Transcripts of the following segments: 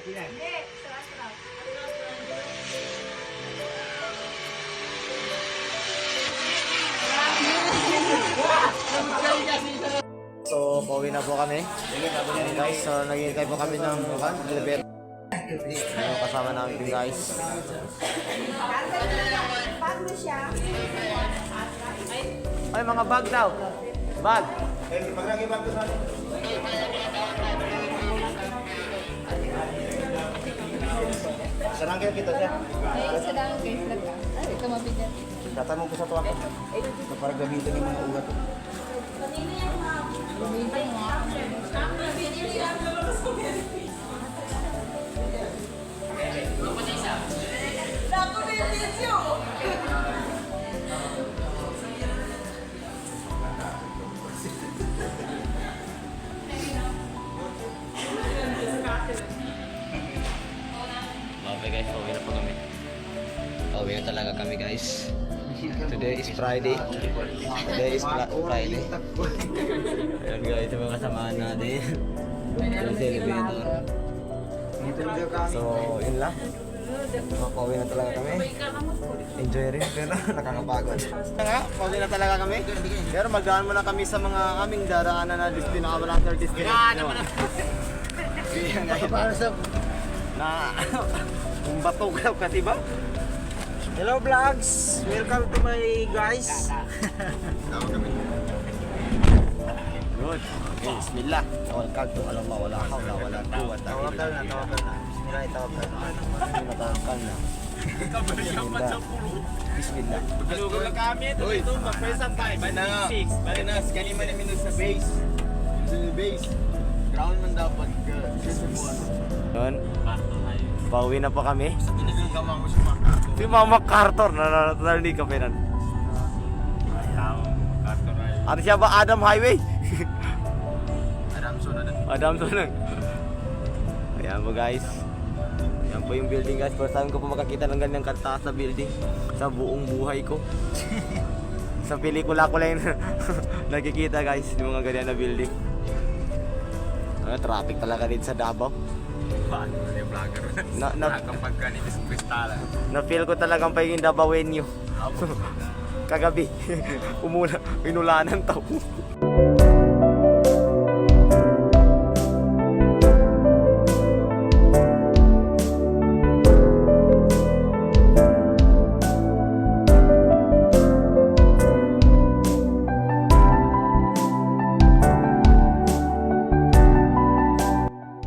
So, pauwi na po kami. Guys, so naghihintay po kami ng elevator. Yung kasama namin din guys. Ay, mga bag daw. Bag. Sarang kayo kita siya. Ay, isa lang guys lang ka. Ay, ito mabigat. Tatanong ko sa tuwa ko. Na para gamitin yung mga ugat. Gamitin mo. Okay guys, pauwi na po kami. Pauwi na talaga kami guys. Today is Friday. Today is Friday. Ayan guys, yung mga kasamaan natin. Yung sa elevator. So, yun lang. Pauwi na talaga kami. Enjoy rin, pero nakakapagod. Nga, pauwi na talaga kami. Pero magdaan muna kami sa mga aming daraanan na destino. Walang destino. Para sa na kung bato ka kasi ba? Hello vlogs! Welcome to my guys! Good! Okay, bismillah! Welcome to alam mo, wala hawla, wala quwwata. Tawakal na. Bismillah, tawakal na. Bismillah. Kalugo lang kami. Ito, mag-present tayo. By 96. By 96. Kani man namin sa base. Sa base. Ground man dapat. Kasi mo ano. Yun. Pauwi na po kami. Sa pinagkagamang mo si MacArthur. Si Mama MacArthur na narinig ka pinan. Ayaw. MacArthur ay. Ano siya ba? Adam Highway? Adamson na din. Adam to lang. Ayan po guys. Ayan po yung building guys. First time ko po makakita ng ganyang kataas na building sa buong buhay ko. Sa pelikula ko lang nakikita guys yung mga ganyan na building. Traffic talaga dito sa Davao. Paano na yung vlogger? Kapag ka ni Miss Cristala. Na-feel ko talagang pagiging Davaoenyo. Kagabi, inulanan tao.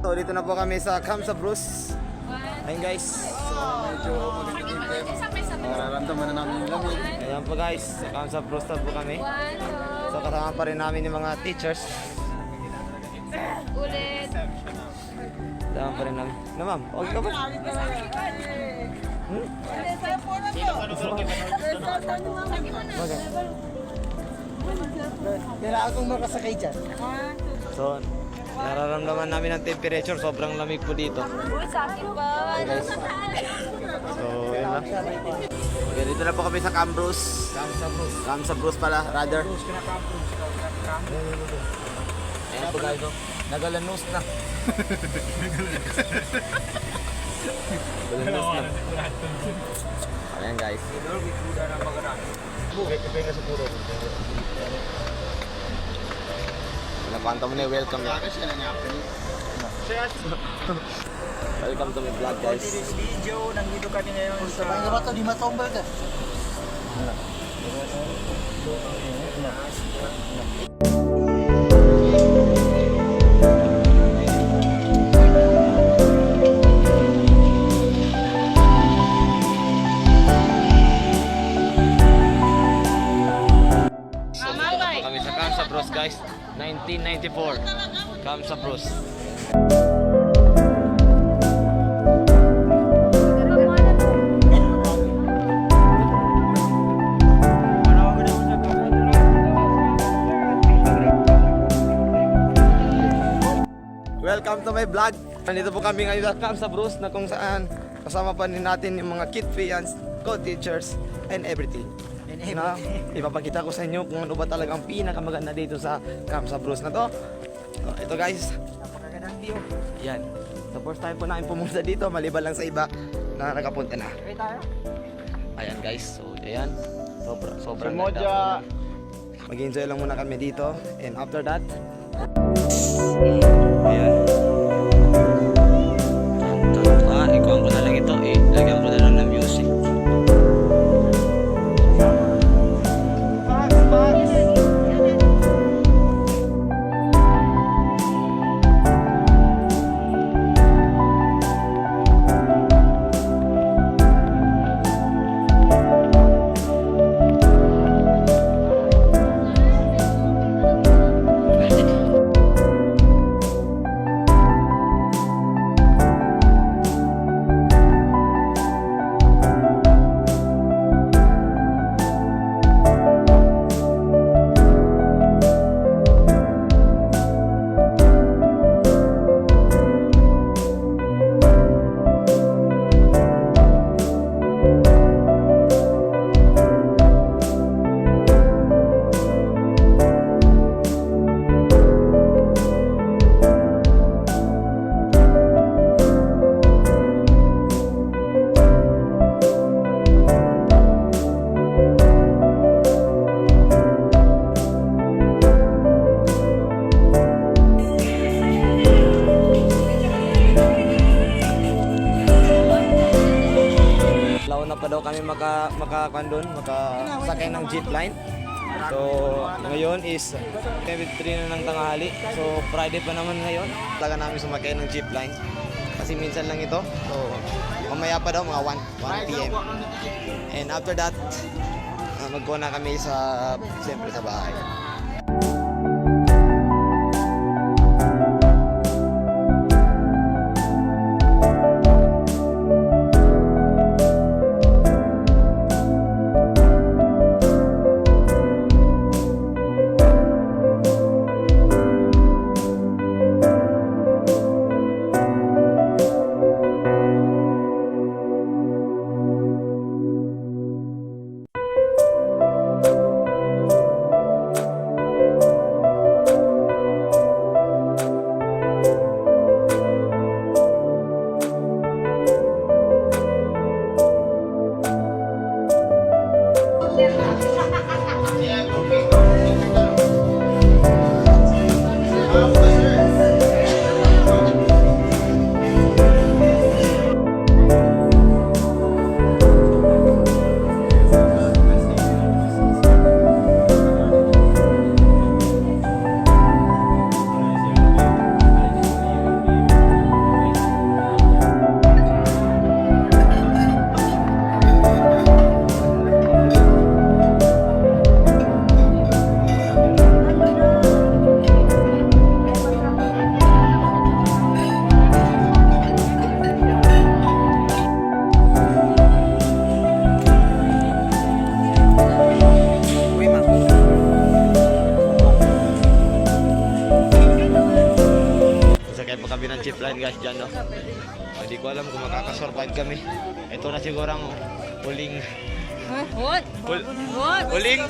So, dito na po kami sa Camp sa Bruce. Ayun guys. Medyo nararamdaman na namin yung lamig. Ayan po guys, sa Camp sa Bruce na po kami. So kasama pa rin namin yung mga teachers. Ulit. Kasama pa rin namin. Na ma'am, okay ka ba? Bagay. Kailangan akong makasakay dyan. So, nararamdaman namin ang temperature, sobrang lamig po dito. Uy, sa akin ba? So, yun lang. Okay, dito na po kami sa Camp Bruce. Camp sa Bruce pala, rather. Ayan po guys, nagalanus na. Nagalanus na. Ayan guys. Napanta mo na welcome na. Welcome to my vlog guys. Video, nandito kami ngayon Sa mga bato, di matombal ka. So, dito na po kami sa Camp sa Bruce guys. 1994. Camp sa Bruce. Welcome to my vlog. Nandito po kami ngayon sa Camp sa Bruce na kung saan kasama pa rin natin yung mga kid fans, co-teachers, and everything. Na ipapakita ko sa inyo kung ano ba talagang pinakamaganda dito sa Camp sa Bruce na to. So, ito guys. Napakagandang view. Yan. So first time po namin pumunta dito, maliban lang sa iba na nakapunta na. Ayan guys, so ayan. Sobrang ganda. Mag-enjoy lang muna kami dito. And after that, ayan. Ikuhan ko na lang ito eh. Lagyan ko na lang ng music. Launa pa daw kami makasakay ng jeep line. So ngayon is 3 na ng tanghali. So Friday pa naman ngayon. Talaga namin sumakay ng jeep line. Kasi minsan lang ito. So mamaya pa daw mga 1 PM. And after that, mag-go na kami siyempre sa bahay. Jeep line guys dyan, no? Hindi ko alam kung makakasurvive kami. Ito na siguro ang huling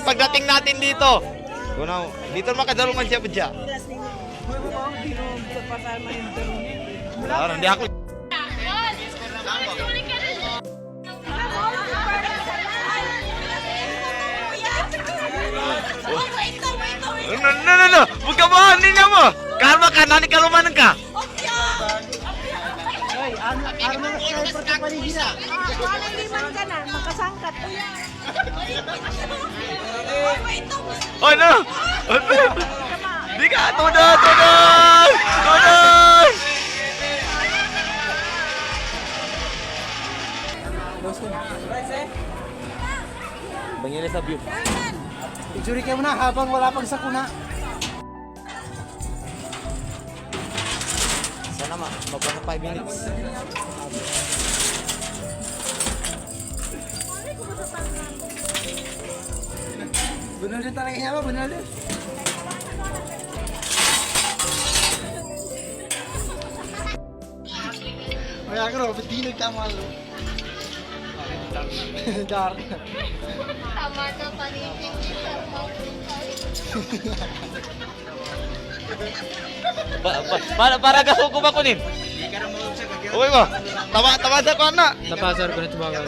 pagdating natin dito. Kunaw, dito makadalungan siya pa dyan. Hindi ako. No. Huwag ka ba? Hindi na mo. Karma ka, nani ka lumanan ka. Oh no! Di ka! Tudod! Bangili sa view. Picture kayo na habang wala pang sakuna. Sana magpa 5 minutes. Benar din talaga niya ba? Benar din. Ay, ako ro, ba't di nagkamalo? Dark. Tama na panitin. Para gasuko ba kunin? Hindi ka na Okay ba? Tama sa kuan na. Napasar ko na ito baga.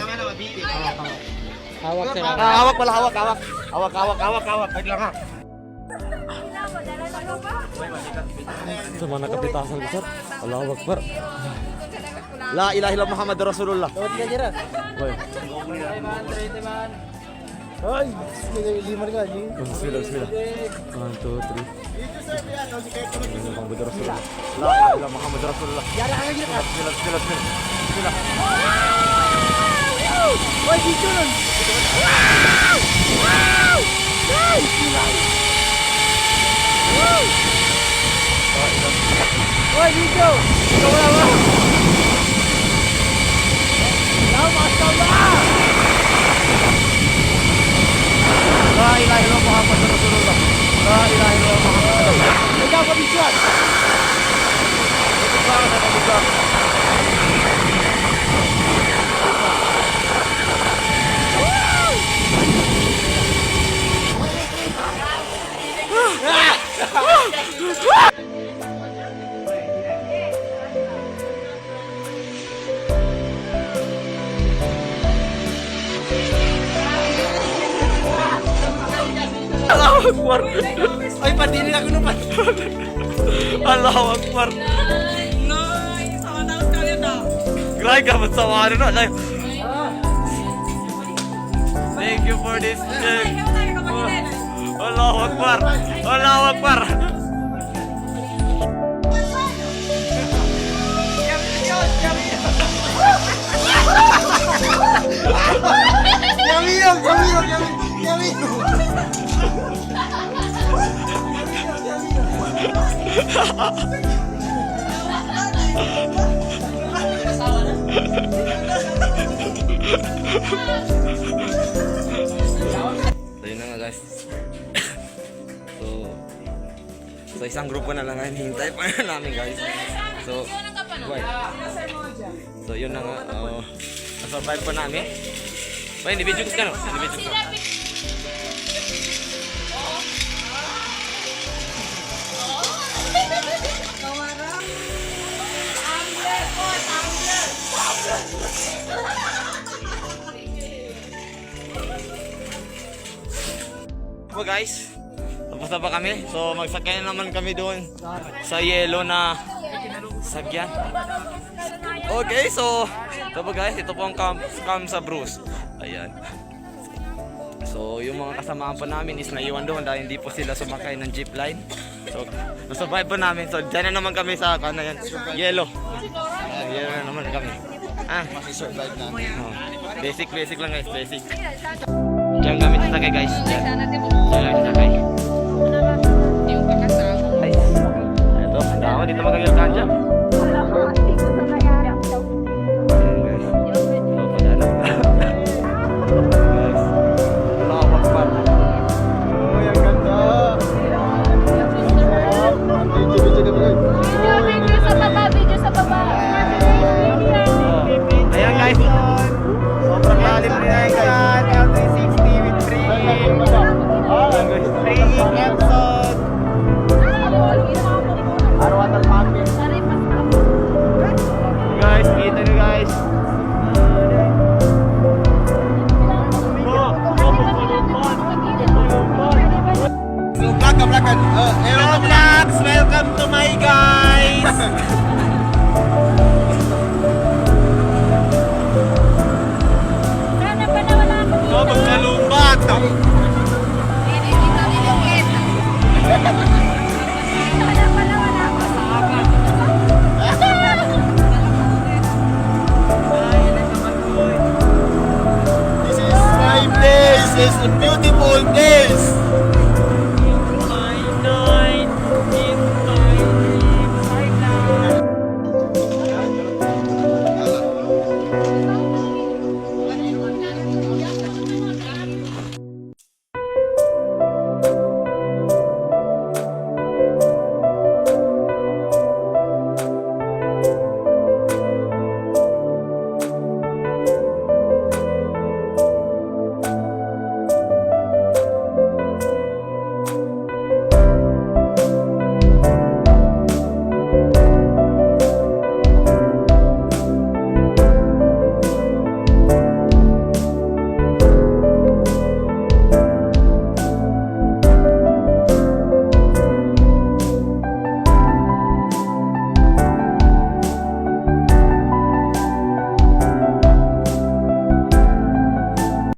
Hawak sir. Hawak pala, hawak. Hawak. Wait lang ha. Sa mana kapitasan ko sir. Allahu Akbar. La ilaha illallah Muhammad Rasulullah. Tawad ka jira. Oy. Ay, lima ka. Bismillah. 1, 2, 3. Muhammad Rasulullah. La ilaha illallah Muhammad Rasulullah. Yara ka jira. Bismillah. Oy, dito nun. Oy, dito. Ikaw wala ba? La ilaha illallah Muhammad Rasulullah. La ilaha illallah Muhammad Rasulullah. Ikaw pa bisuan. Ito para sa kabisa. Allahu Akbar. Ay, padili ako nung Allahu Akbar. Grabe ka ba't sama na? Thank you for this day. Allahu Akbar. Allahu Akbar. Yami. So yun na nga guys. So isang grupo na lang ang hintay pa namin guys. So yun na nga. Na-survive pa namin. So individuals ka no? Individuals ka. So guys, tapos na pa kami. So magsakay naman kami doon sa yellow na sakyan. Okay, so ba guys, ito po ang camp sa Bruce. Ayan. So yung mga kasamaan pa namin is naiwan doon dahil hindi po sila sumakay ng jeep line. So nasurvive pa namin. So dyan na naman kami sa yan, yellow. Yellow na naman kami. Survive namin. Basic lang guys, basic. Diyan kami sasakay guys. Diyan kami sasakay. Ay, ito, dami dito magagilkan dyan. Video sa baba. Ayan guys, sobrang lalim na yan guys. L360 with 3 episode. Arwatan Papi. Guys, kita nyo guys. Vlog. Hello vlogs, welcome to my guys. Magkalumbat. This is my place. It's a beautiful place.